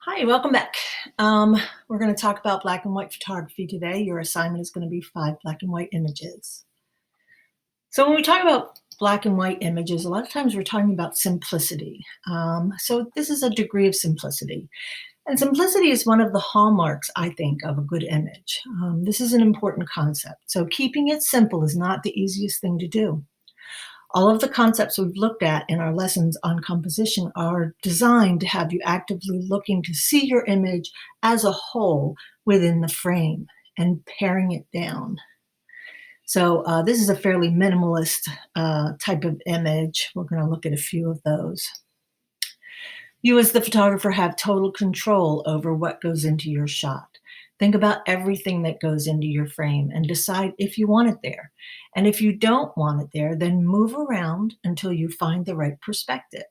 Hi, welcome back. We're going to talk about black and white photography today. Your assignment is going to be 5 black and white images. So, when we talk about black and white images, a lot of times we're talking about simplicity. So, this is a degree of simplicity. And simplicity is one of the hallmarks, I think, of a good image. This is an important concept. So, keeping it simple is not the easiest thing to do. All of the concepts we've looked at in our lessons on composition are designed to have you actively looking to see your image as a whole within the frame and paring it down. So, this is a fairly minimalist type of image. We're going to look at a few of those. You, as the photographer, have total control over what goes into your shot. Think about everything that goes into your frame and decide if you want it there. And if you don't want it there, then move around until you find the right perspective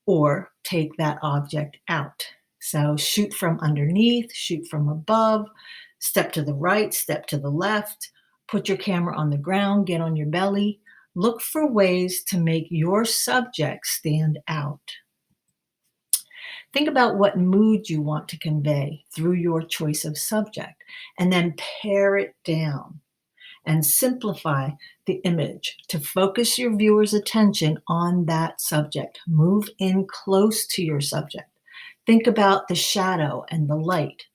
or take that object out. So shoot from underneath, shoot from above, step to the right, step to the left, put your camera on the ground, get on your belly. Look for ways to make your subject stand out. Think about what mood you want to convey through your choice of subject, and then pare it down and simplify the image to focus your viewer's attention on that subject. Move in close to your subject. Think about the shadow and the light.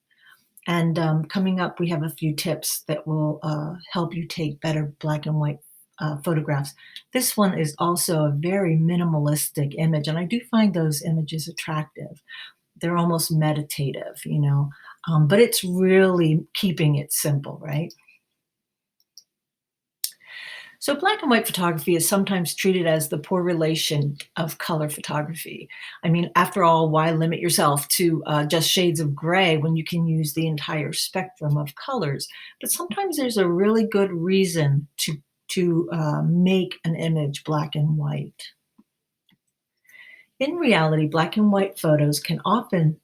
And coming up, we have a few tips that will help you take better black and white photographs. This one is also a very minimalistic image, and I do find those images attractive. They're almost meditative, but it's really keeping it simple, right? So, black and white photography is sometimes treated as the poor relation of color photography. I mean, after all, why limit yourself to just shades of gray when you can use the entire spectrum of colors? But sometimes there's a really good reason to make an image black and white. In reality, black and white photos can often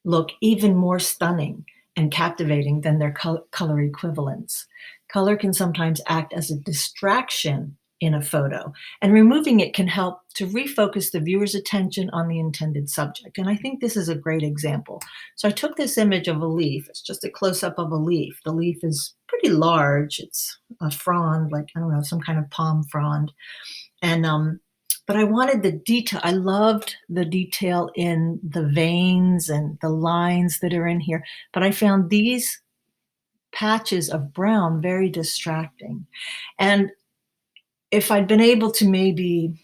look even more stunning and captivating than their color equivalents. Color can sometimes act as a distraction in a photo, and removing it can help to refocus the viewer's attention on the intended subject. And I think this is a great example. So I took this image of a leaf. It's just a close up of a leaf. The leaf is pretty large. It's a frond, like, I don't know, some kind of palm frond. And but I wanted the detail. I loved the detail in the veins and the lines that are in here, but I found these patches of brown very distracting. And if I'd been able to maybe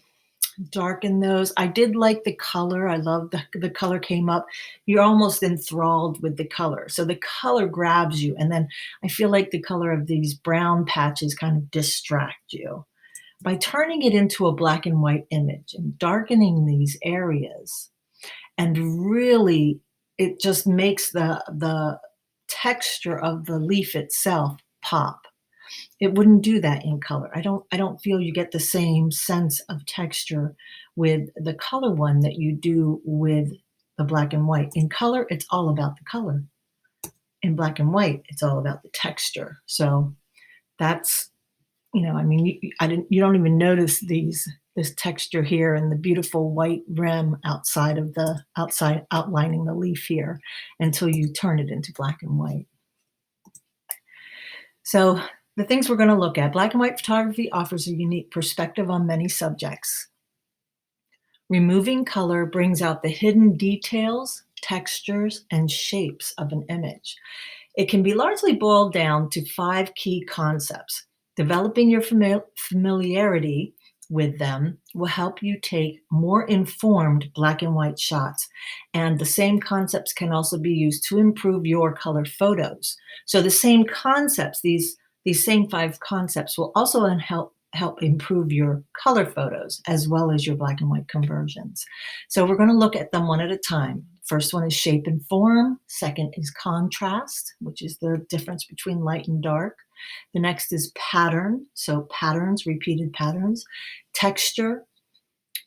darken those, I did like the color. I love the color came up. You're almost enthralled with the color. So the color grabs you. And then I feel like the color of these brown patches kind of distract you. By turning it into a black and white image and darkening these areas, and really it just makes the texture of the leaf itself pop. It wouldn't do that in color. I don't feel you get the same sense of texture with the color one that you do with the black and white. In color, it's all about the color. In black and white, it's all about the texture. So that's, I mean, you don't even notice this texture here and the beautiful white rim outside outlining the leaf here until you turn it into black and white. So the things we're going to look at: black and white photography offers a unique perspective on many subjects. Removing color brings out the hidden details, textures, and shapes of an image. It can be largely boiled down to 5 key concepts. Developing your familiarity with them will help you take more informed black and white shots. And the same concepts can also be used to improve your color photos. So the same concepts, these same 5 concepts will also help improve your color photos as well as your black and white conversions. So we're going to look at them one at a time. First one is shape and form. Second is contrast, which is the difference between light and dark. The next is pattern, so patterns, repeated patterns. Texture,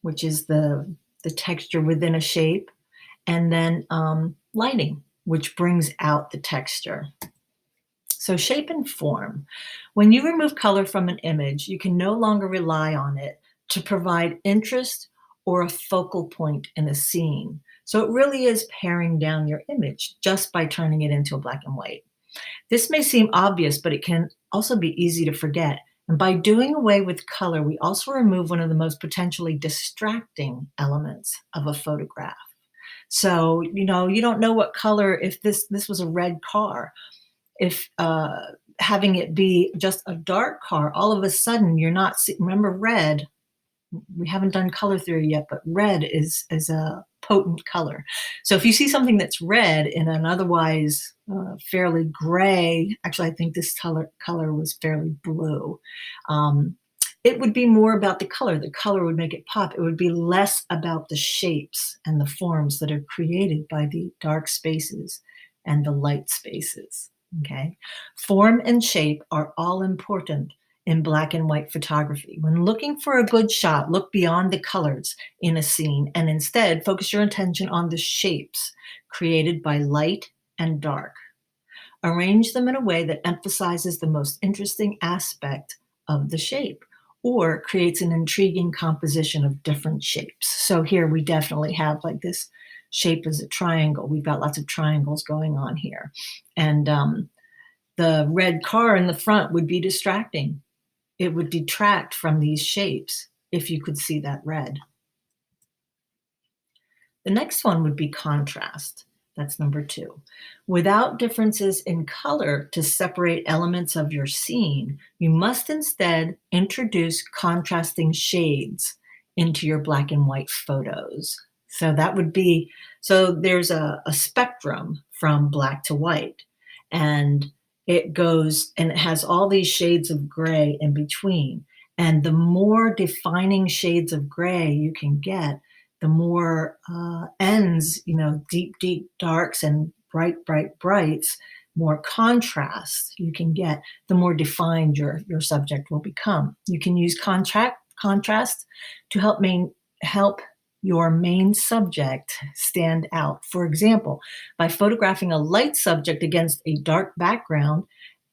which is the texture within a shape. And then lighting, which brings out the texture. So shape and form. When you remove color from an image, you can no longer rely on it to provide interest or a focal point in a scene. So it really is paring down your image just by turning it into a black and white. This may seem obvious, but it can also be easy to forget. And by doing away with color, we also remove one of the most potentially distracting elements of a photograph. So, you don't know what color, if this was a red car, if having it be just a dark car, all of a sudden you're not remember red, we haven't done color theory yet, but red is a potent color. So if you see something that's red in an otherwise fairly gray, actually, I think this color was fairly blue. Um, it would be more about the color. The color would make it pop. It would be less about the shapes and the forms that are created by the dark spaces and the light spaces. Okay. Form and shape are all important in black and white photography. When looking for a good shot, look beyond the colors in a scene and instead focus your attention on the shapes created by light and dark. Arrange them in a way that emphasizes the most interesting aspect of the shape or creates an intriguing composition of different shapes. So here we definitely have like this shape as a triangle. We've got lots of triangles going on here. And the red car in the front would be distracting. It would detract from these shapes if you could see that red. The next one would be contrast. That's number 2. Without differences in color to separate elements of your scene, you must instead introduce contrasting shades into your black and white photos. So that would be, so there's a spectrum from black to white, and it goes and it has all these shades of gray in between. And the more defining shades of gray you can get, the more ends, deep, deep darks and bright, bright brights, more contrast you can get, the more defined your subject will become. You can use contrast to help your main subject stand out. For example, by photographing a light subject against a dark background,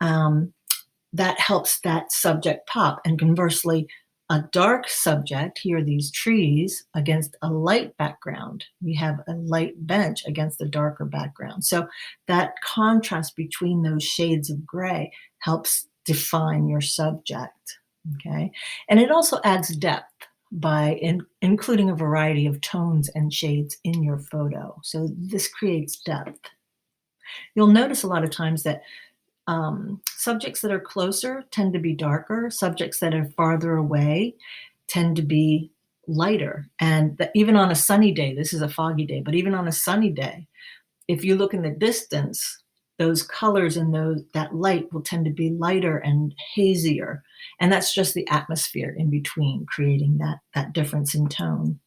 that helps that subject pop. And conversely, a dark subject, here these trees, against a light background. We have a light bench against a darker background. So that contrast between those shades of gray helps define your subject. Okay. And it also adds depth by including a variety of tones and shades in your photo. So this creates depth. You'll notice a lot of times that subjects that are closer tend to be darker. Subjects that are farther away tend to be lighter. And even on a sunny day, this is a foggy day, but even on a sunny day, if you look in the distance, those colors and that light will tend to be lighter and hazier. And that's just the atmosphere in between creating that difference in tone.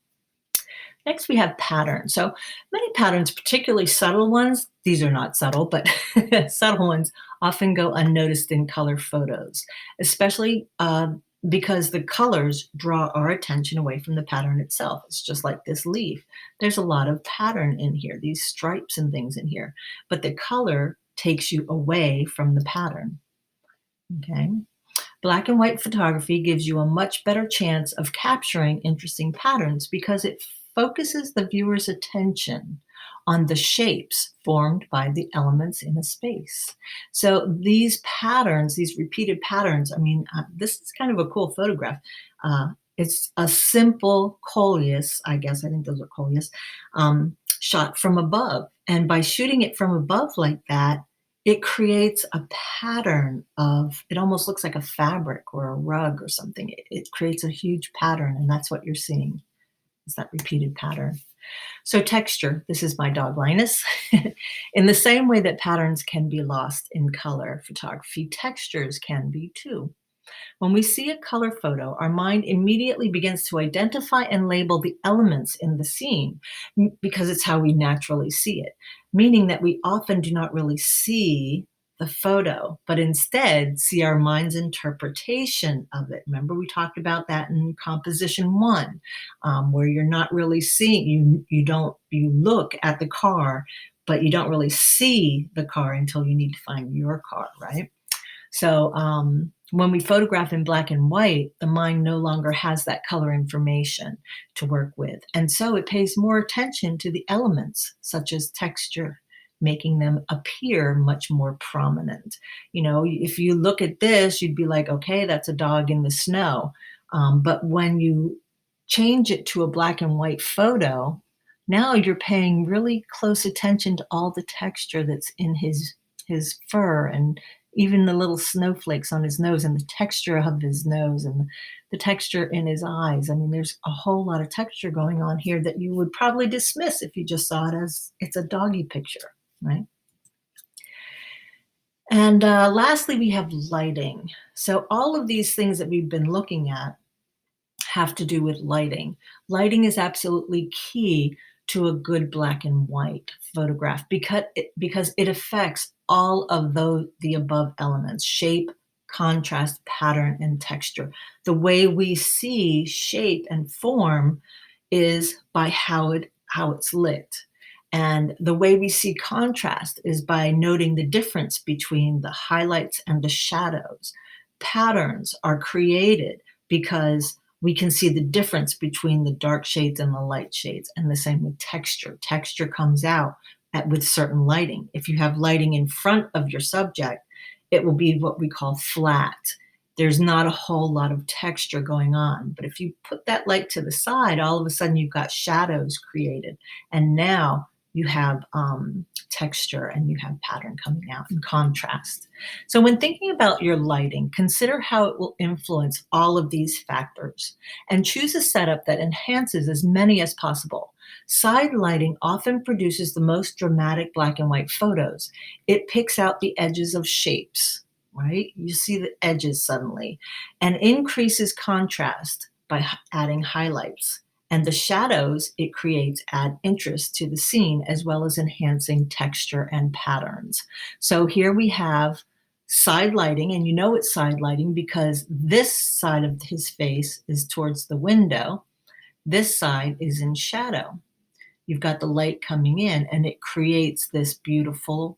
Next, we have patterns. So many patterns, particularly subtle ones, these are not subtle, but subtle ones often go unnoticed in color photos, especially because the colors draw our attention away from the pattern itself. It's just like this leaf. There's a lot of pattern in here, these stripes and things in here, but the color takes you away from the pattern. Okay. Black and white photography gives you a much better chance of capturing interesting patterns because it focuses the viewer's attention on the shapes formed by the elements in a space. So these patterns, these repeated patterns, this is kind of a cool photograph. It's a simple coleus, I guess, I think those are coleus, shot from above. And by shooting it from above like that, it creates a pattern it almost looks like a fabric or a rug or something. It creates a huge pattern, and that's what you're seeing, is that repeated pattern. So texture, this is my dog Linus. In the same way that patterns can be lost in color photography, textures can be too. When we see a color photo, our mind immediately begins to identify and label the elements in the scene because it's how we naturally see it, meaning that we often do not really see the photo, but instead see our mind's interpretation of it. Remember, we talked about that in composition 1, where you're not really seeing, you look at the car, but you don't really see the car until you need to find your car, right? So When we photograph in black and white, the mind no longer has that color information to work with. And so it pays more attention to the elements, such as texture, making them appear much more prominent. You know, if you look at this, you'd be like, okay, that's a dog in the snow. But when you change it to a black and white photo, now you're paying really close attention to all the texture that's in his fur, and even the little snowflakes on his nose, and the texture of his nose, and the texture in his eyes. I mean, there's a whole lot of texture going on here that you would probably dismiss if you just saw it as it's a doggy picture, right? And lastly, we have lighting. So all of these things that we've been looking at have to do with lighting. Lighting is absolutely key to a good black and white photograph because it affects all of the above elements: shape, contrast, pattern, and texture. The way we see shape and form is by how it's lit. And the way we see contrast is by noting the difference between the highlights and the shadows. Patterns are created because we can see the difference between the dark shades and the light shades, and the same with texture. Texture comes out with certain lighting. If you have lighting in front of your subject, it will be what we call flat. There's not a whole lot of texture going on. But if you put that light to the side, all of a sudden you've got shadows created. And now you have texture and you have pattern coming out in contrast. So when thinking about your lighting, consider how it will influence all of these factors and choose a setup that enhances as many as possible. Side lighting often produces the most dramatic black and white photos. It picks out the edges of shapes, right? You see the edges suddenly, and increases contrast by adding highlights. And the shadows it creates add interest to the scene, as well as enhancing texture and patterns. So here we have side lighting, and you know it's side lighting because this side of his face is towards the window. This side is in shadow. You've got the light coming in, and it creates this beautiful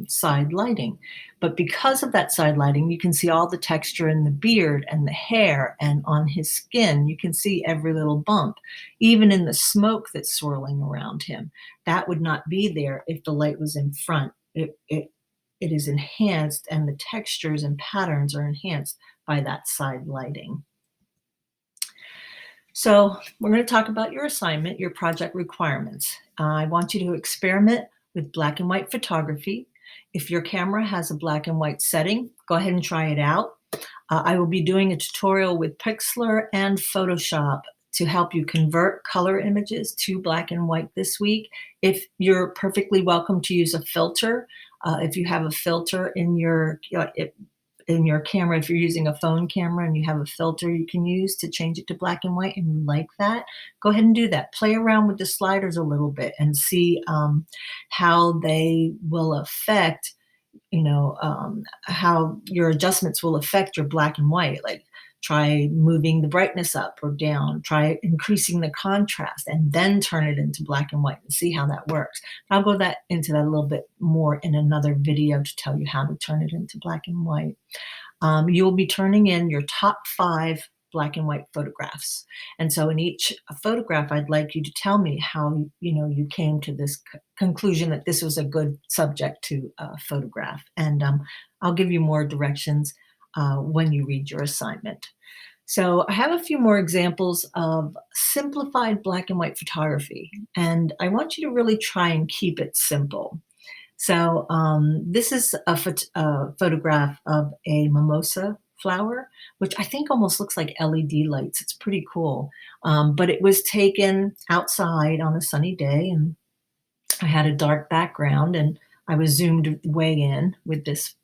side lighting. But because of that side lighting, you can see all the texture in the beard and the hair and on his skin. You can see every little bump, even in the smoke that's swirling around him. That would not be there if the light was in front. It is enhanced, and the textures and patterns are enhanced by that side lighting. So we're going to talk about your assignment, your project requirements. I want you to experiment with black and white photography. If your camera has a black and white setting, go ahead and try it out. I will be doing a tutorial with Pixlr and Photoshop to help you convert color images to black and white this week. If you're perfectly welcome to use a filter, if you have a filter in your camera, if you're using a phone camera and you have a filter you can use to change it to black and white and you like that, go ahead and do that. Play around with the sliders a little bit and see how they will affect, how your adjustments will affect your black and white. Like, try moving the brightness up or down, try increasing the contrast, and then turn it into black and white and see how that works. I'll go into that a little bit more in another video to tell you how to turn it into black and white. You'll be turning in your top 5 black and white photographs. And so in each photograph, I'd like you to tell me how you came to this conclusion that this was a good subject to photograph. And I'll give you more directions when you read your assignment. So I have a few more examples of simplified black and white photography, and I want you to really try and keep it simple. So this is a photograph of a mimosa flower, which I think almost looks like LED lights. It's pretty cool. But it was taken outside on a sunny day, and I had a dark background, and I was zoomed way in with this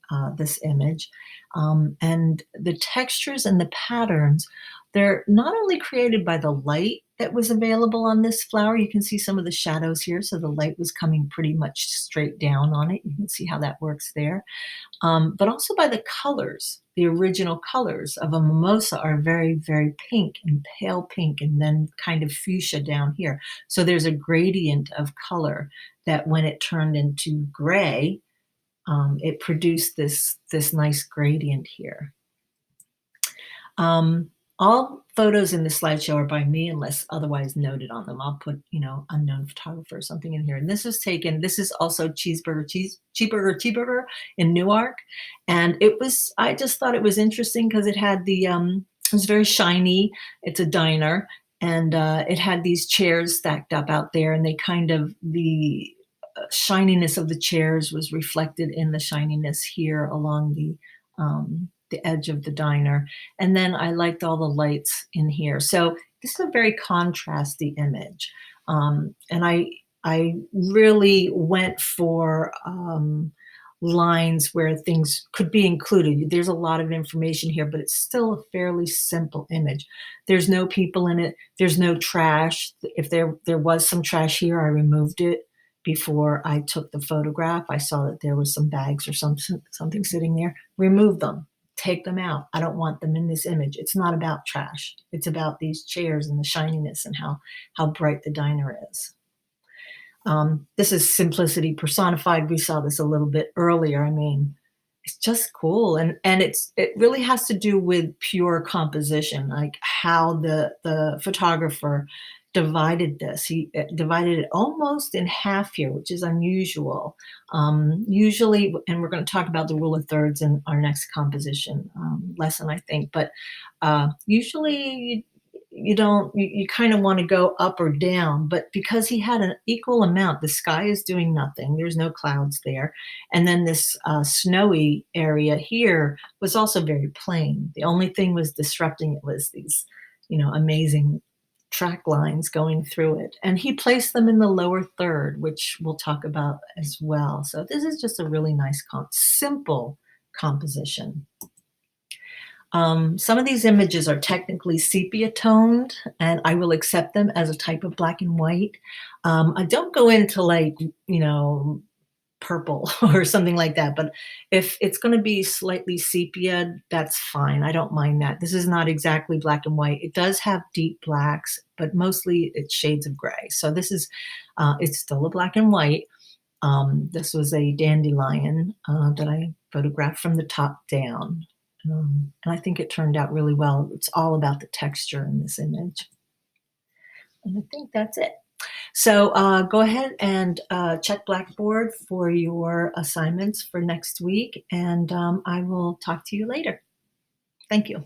image. And the textures and the patterns, they're not only created by the light that was available on this flower. You can see some of the shadows here. So the light was coming pretty much straight down on it. You can see how that works there. But also by the colors. The original colors of a mimosa are very, very pink and pale pink, and then kind of fuchsia down here. So there's a gradient of color that when it turned into gray, it produced this nice gradient here. Um, all photos in the slideshow are by me unless otherwise noted on them. I'll put, you know, unknown photographer or something in here. And this is also Cheeseburger in Newark. And I just thought it was interesting because it was very shiny. It's a diner. And it had these chairs stacked up out there, and the shininess of the chairs was reflected in the shininess here along the edge of the diner. And then I liked all the lights in here. So this is a very contrasty image. And I really went for lines where things could be included. There's a lot of information here, but it's still a fairly simple image. There's no people in it. There's no trash. If there was some trash here, I removed it before I took the photograph. I saw that there was some bags or something sitting there. Remove them, take them out. I don't want them in this image. It's not about trash. It's about these chairs and the shininess and how bright the diner is. This is simplicity personified. We saw this a little bit earlier. I mean, it's just cool, and it really has to do with pure composition, like how the photographer divided this. He divided it almost in half here, which is unusual. Usually, and we're going to talk about the rule of thirds in our next composition lesson, I think. But usually, you don't you kind of want to go up or down, but because he had an equal amount, the sky is doing nothing, there's no clouds there, and then this snowy area here was also very plain. The only thing was disrupting it was these, you know, amazing track lines going through it, and he placed them in the lower third, which we'll talk about as well. So this is just a really nice simple composition. Some of these images are technically sepia toned, and I will accept them as a type of black and white. I don't go into like, you know, purple or something like that, but if it's going to be slightly sepia, that's fine. I don't mind that. This is not exactly black and white. It does have deep blacks, but mostly it's shades of gray. So it's still a black and white. This was a dandelion that I photographed from the top down. And I think it turned out really well. It's all about the texture in this image. And I think that's it. So go ahead and check Blackboard for your assignments for next week, and I will talk to you later. Thank you.